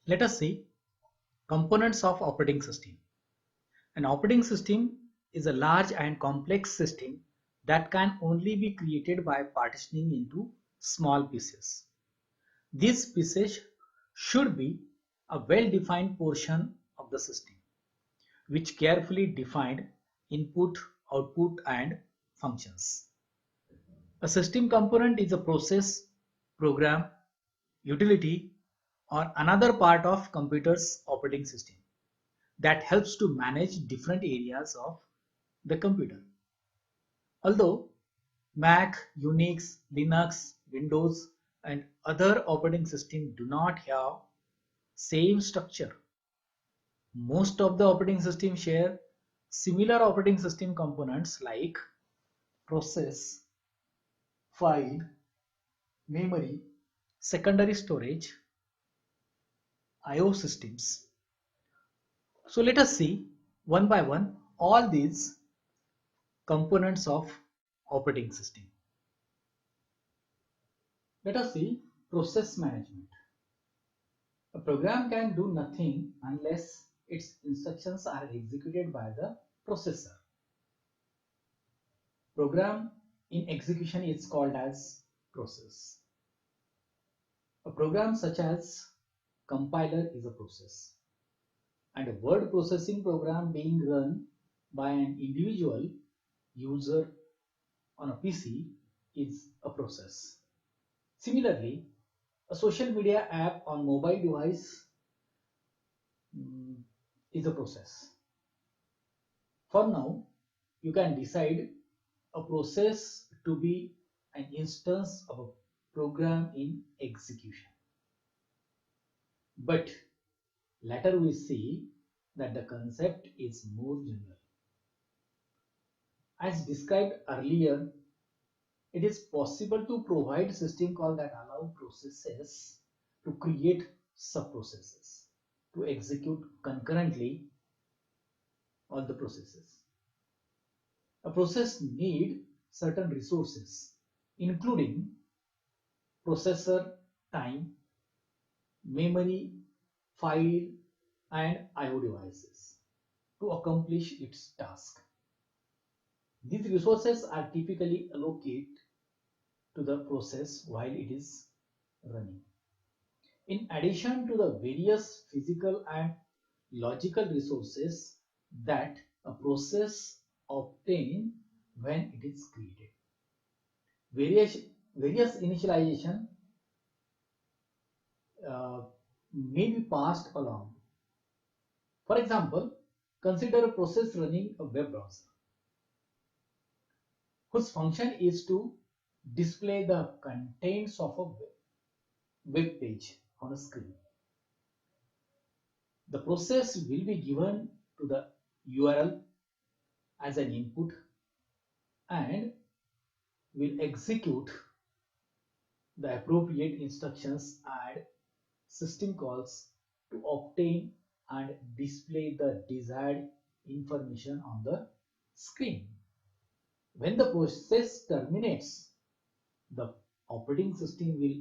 Let us see components of operating system. An operating system is a large and complex system that can only be created by partitioning into small pieces. These pieces should be a well-defined portion of the system, which carefully defined input, output, and functions. A system component is a process, program, utility, or another part of computer's operating system that helps to manage different areas of the computer. Although Mac, Unix, Linux, Windows, and other operating systems do not have same structure, most of the operating systems share similar operating system components like process, file, memory, secondary storage, I/O systems. So let us see one by one all these components of operating system. Let us see process management. A program can do nothing unless its instructions are executed by the processor. Program in execution is called as process. A program such as compiler is a process, and a word processing program being run by an individual user on a PC is a process. Similarly, a social media app on mobile device is a process. For now, you can decide a process to be an instance of a program in execution. But later we see that the concept is more general. As described earlier, it is possible to provide system calls that allow processes to create subprocesses to execute concurrently all the processes. A process needs certain resources, including processor time, memory, file, and I/O devices to accomplish its task. These resources are typically allocated to the process while it is running. In addition to the various physical and logical resources that a process obtains when it is created, various initialization may be passed along. For example, consider a process running a web browser whose function is to display the contents of a web page on a screen. The process will be given to the URL as an input and will execute the appropriate instructions and system calls to obtain and display the desired information on the screen. When the process terminates, the operating system will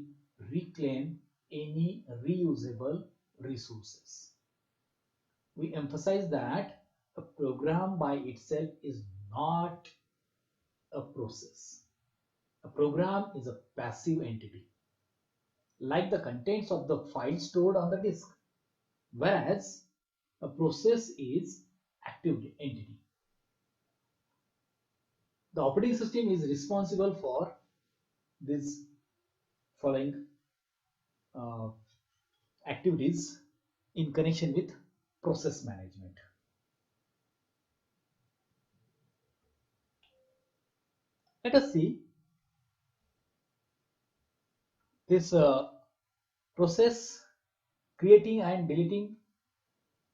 reclaim any reusable resources. We emphasize that a program by itself is not a process. A program is a passive entity, like the contents of the file stored on the disk, whereas a process is active entity. The operating system is responsible for these following activities in connection with process management. Let us see this process creating and deleting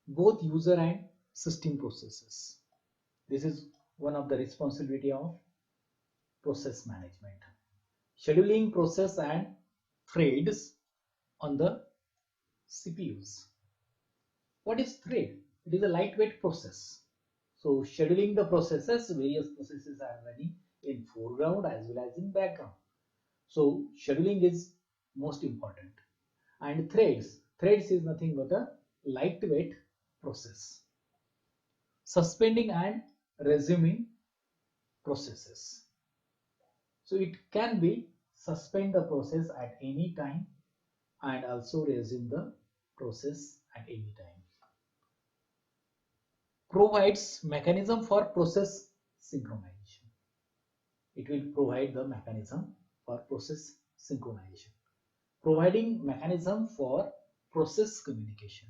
both user and system processes. This is one of the responsibility of process management. Scheduling process and threads on the CPUs. What is thread? It is a lightweight process. So scheduling the processes, various processes are running in foreground as well as in background. So scheduling is most important. And threads Threads is nothing but a lightweight process. Suspending and resuming processes. So it can be suspend the process at any time and also resume the process at any time. Provides mechanism for process synchronization. It will provide the mechanism for process synchronization. Providing mechanism for process communication.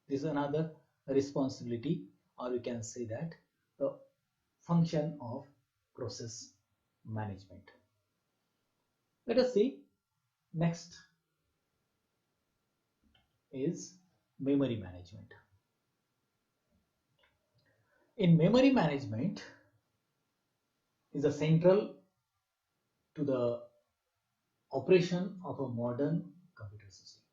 This is another responsibility, or you can say that the function of process management. Let us see next is memory management. In memory management is a central to the operation of a modern computer system.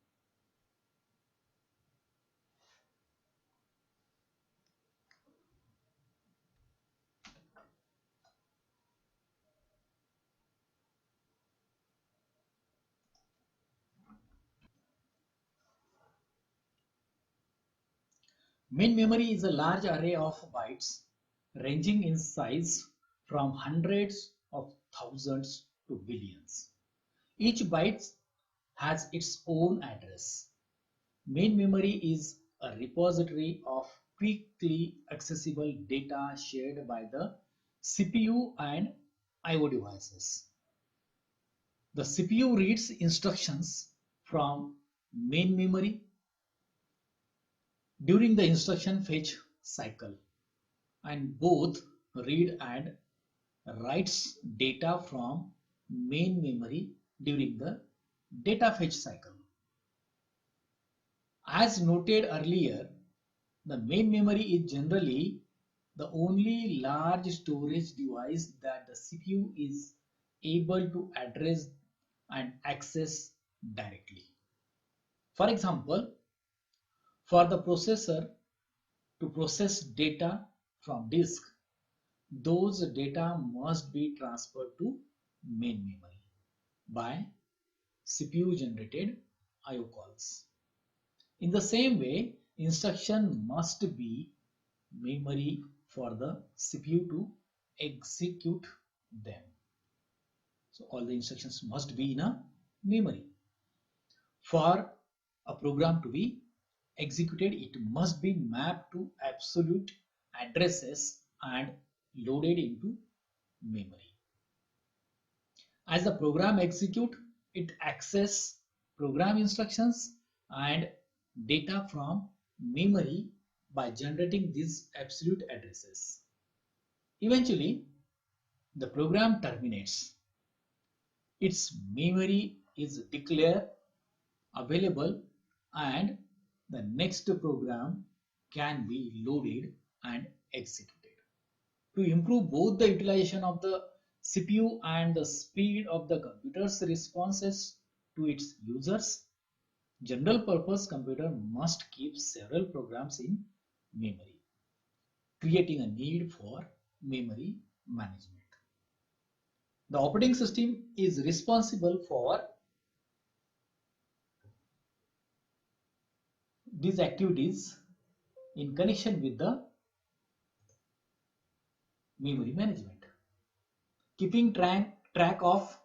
Main memory is a large array of bytes ranging in size from hundreds of thousands to billions. Each byte has its own address. Main memory is a repository of quickly accessible data shared by the CPU and I/O devices. The CPU reads instructions from main memory during the instruction fetch cycle, and both read and writes data from main memory during the data fetch cycle. As noted earlier, the main memory is generally the only large storage device that the CPU is able to address and access directly. For example, for the processor to process data from disk, those data must be transferred to main memory by CPU generated I/O calls. In the same way, instruction must be memory for the CPU to execute them. So all the instructions must be in a memory. For a program to be executed, it must be mapped to absolute addresses and loaded into memory. As the program execute, it access program instructions and data from memory by generating these absolute addresses. Eventually, the program terminates. Its memory is declared available and the next program can be loaded and executed. To improve both the utilization of the CPU and the speed of the computer's responses to its users, general purpose computer must keep several programs in memory, creating a need for memory management. The operating system is responsible for these activities in connection with the memory management. Keeping track of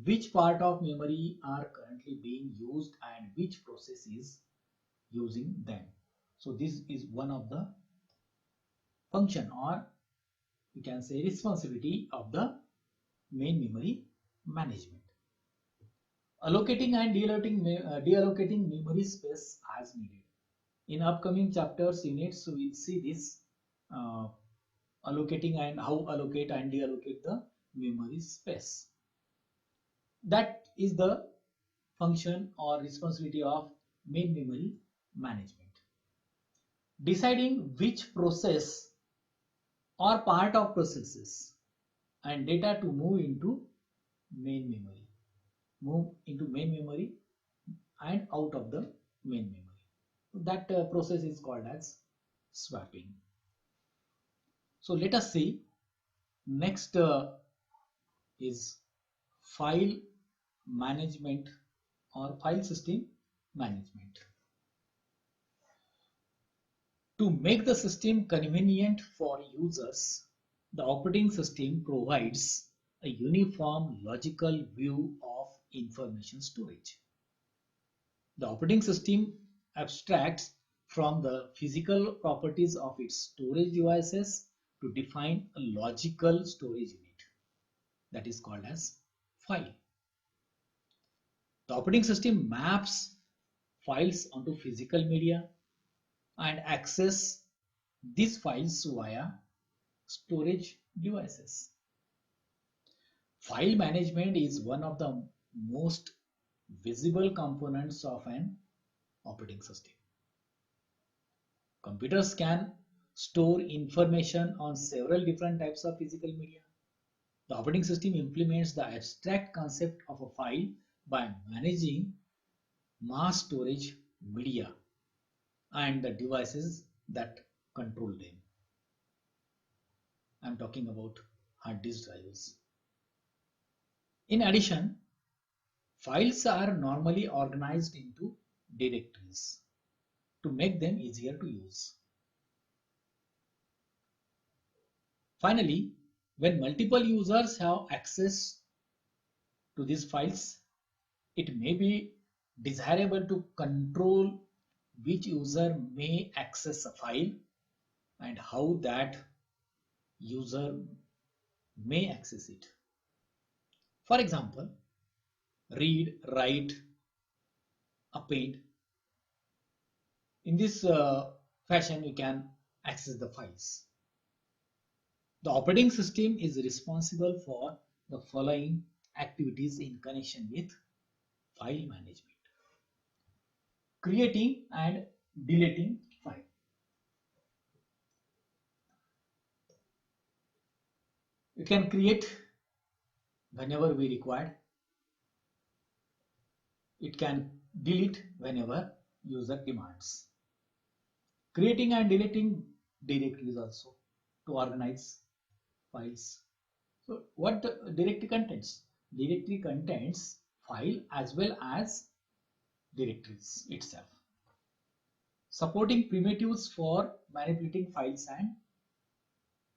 which part of memory are currently being used and which process is using them. So this is one of the function, or you can say responsibility of the main memory management. Allocating and deallocating memory space as needed. In upcoming chapters units, we will see this allocating and how allocate and deallocate the memory space. That is the function or responsibility of main memory management. Deciding which process or part of processes and data to move into main memory and out of the main memory. That process is called as swapping. So let us see next is file management or file system management. To make the system convenient for users, the operating system provides a uniform logical view of information storage. The operating system abstracts from the physical properties of its storage devices to define a logical storage unit that is called as file. The operating system maps files onto physical media and access these files via storage devices. File management is one of the most visible components of an operating system. Computers can store information on several different types of physical media. The operating system implements the abstract concept of a file by managing mass storage media and the devices that control them. I'm talking about hard disk drives. In addition, files are normally organized into directories to make them easier to use. Finally, when multiple users have access to these files, it may be desirable to control which user may access a file and how that user may access it. For example, read, write, append. In this fashion, we can access the files. The operating system is responsible for the following activities in connection with file management: creating and deleting file. You can create whenever we require. It can delete whenever user demands. Creating and deleting directories also to organize files. So what the directory contains? Directory contains file as well as directories itself. Supporting primitives for manipulating files and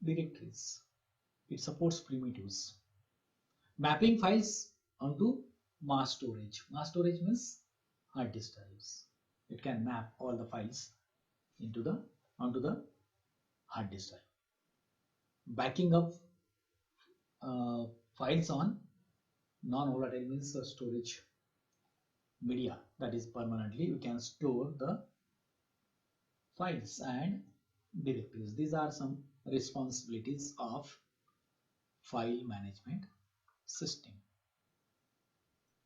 directories. It supports primitives. Mapping files onto mass storage. Mass storage means hard disk drives. It can map all the files onto the hard disk drive. Backing up files on non-volatile means storage media, that is permanently we can store the files and directories. These are some responsibilities of file management system.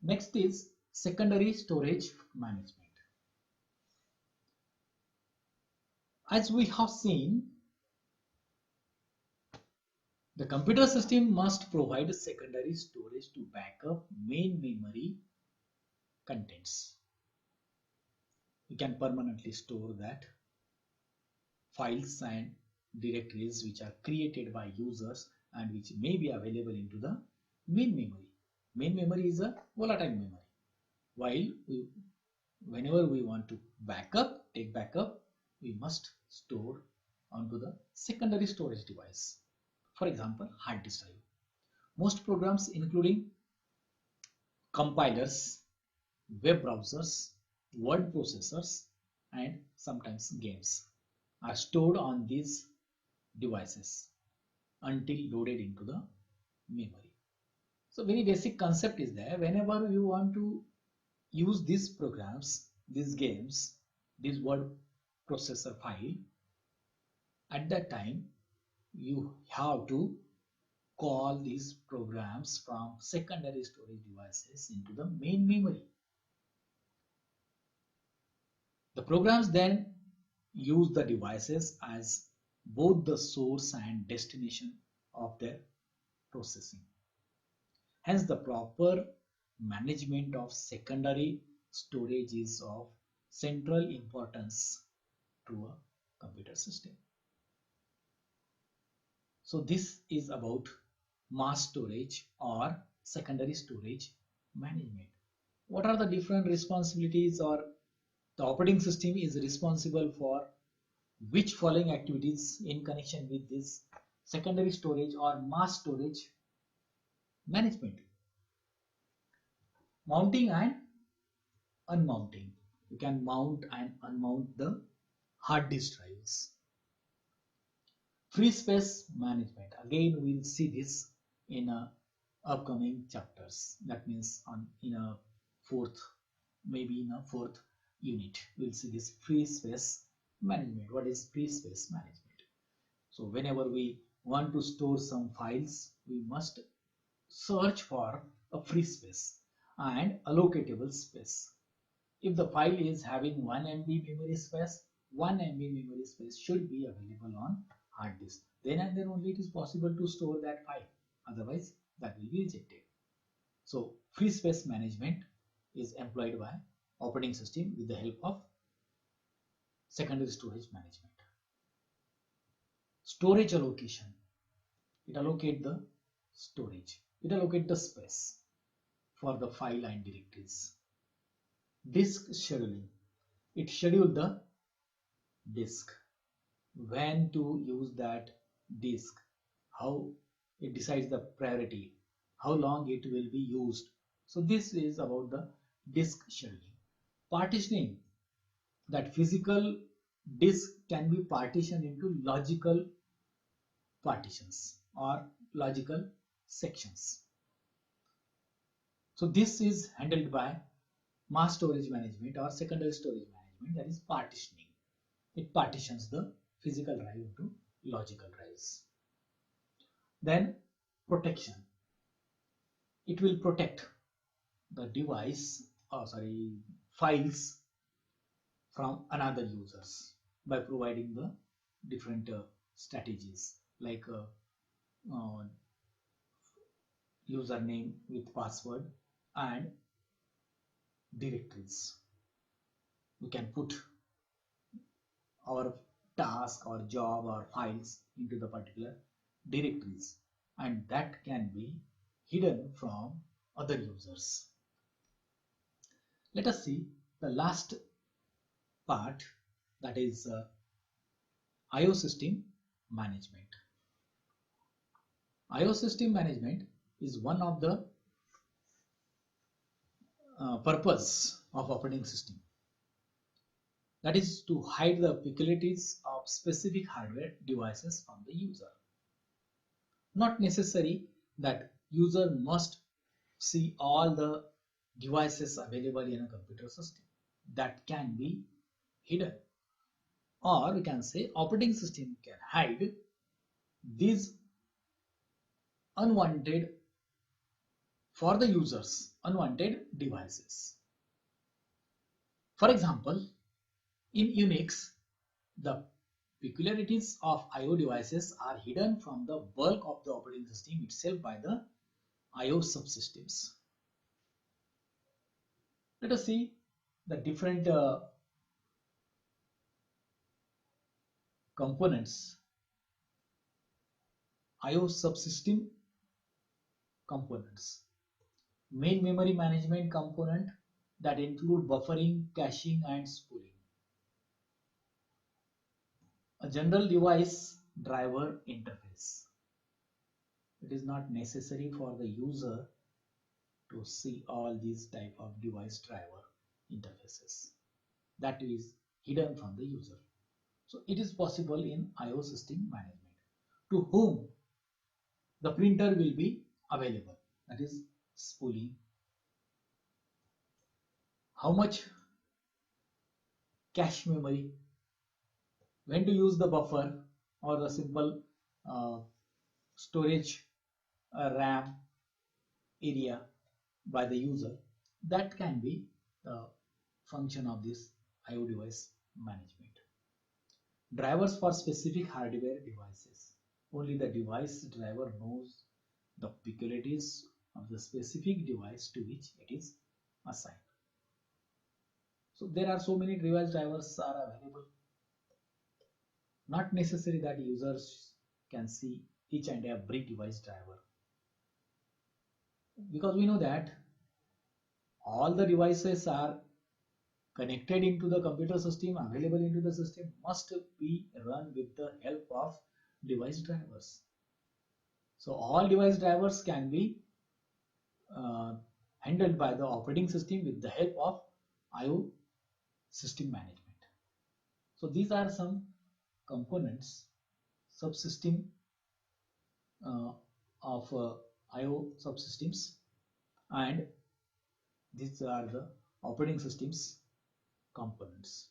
Next is secondary storage management. As we have seen, the computer system must provide secondary storage to back up main memory contents. We can permanently store that files and directories which are created by users and which may be available into the main memory. Main memory is a volatile memory. While whenever we want to take backup, we must store onto the secondary storage device. For example, hard disk drive. Most programs, including compilers, web browsers, word processors, and sometimes games, are stored on these devices until loaded into the memory. So very basic concept is there. Whenever you want to use these programs, these games, this word processor file, at that time you have to call these programs from secondary storage devices into the main memory. The programs then use the devices as both the source and destination of their processing. Hence, the proper management of secondary storage is of central importance to a computer system. So this is about mass storage or secondary storage management. What are the different responsibilities or The operating system is responsible for which following activities in connection with this secondary storage or mass storage management? Mounting and unmounting. You can mount and unmount the hard disk drives. Free space management. Again, we'll see this in upcoming chapters. That means in a fourth, maybe in a fourth unit, we'll see this free space management. What is free space management? So whenever we want to store some files, we must search for a free space and allocatable space. If the file is having 1 MB memory space, 1 MB memory space should be available on hard disk. Then and then only it is possible to store that file. Otherwise, that will be rejected. So, free space management is employed by operating system with the help of secondary storage management. Storage allocation. It allocates the storage. It allocates the space for the file and directories. Disk scheduling. It schedules the disk, when to use that disk, how it decides the priority, how long it will be used. So this is about the disk scheduling. Partitioning. That physical disk can be partitioned into logical partitions or logical sections. So this is handled by mass storage management or secondary storage management, that is partitioning. It partitions the physical drive into logical drives. Then protection. It will protect the device, files from another users by providing the different strategies like username with password and directories. We can put our task or job or files into the particular directories, and that can be hidden from other users. Let us see the last part, that is IO system management. IO system management is one of the purpose of operating system, that is to hide the peculiarities of specific hardware devices from the user. Not necessary that user must see all the devices available in a computer system. That can be hidden, or we can say operating system can hide these unwanted, for the users, unwanted devices. For example, in Unix, the peculiarities of IO devices are hidden from the bulk of the operating system itself by the IO subsystems. Let us see the different components. IO subsystem components. Main memory management component that include buffering, caching and spooling. A general device driver interface. It is not necessary for the user to see all these type of device driver interfaces. That is hidden from the user. So it is possible in IO system management. To whom the printer will be available, that is spooling. How much cache memory, when to use the buffer or the simple storage RAM area by the user, that can be the function of this IO device management. Drivers for specific hardware devices. Only the device driver knows the peculiarities of the specific device to which it is assigned. So there are so many device drivers are available. Not necessary that users can see each and every device driver, because we know that all the devices are connected into the computer system, available into the system, must be run with the help of device drivers. So all device drivers can be uh, handled by the operating system with the help of IO system management. So these are some components, subsystem uh, of IO subsystems, and these are the operating systems components.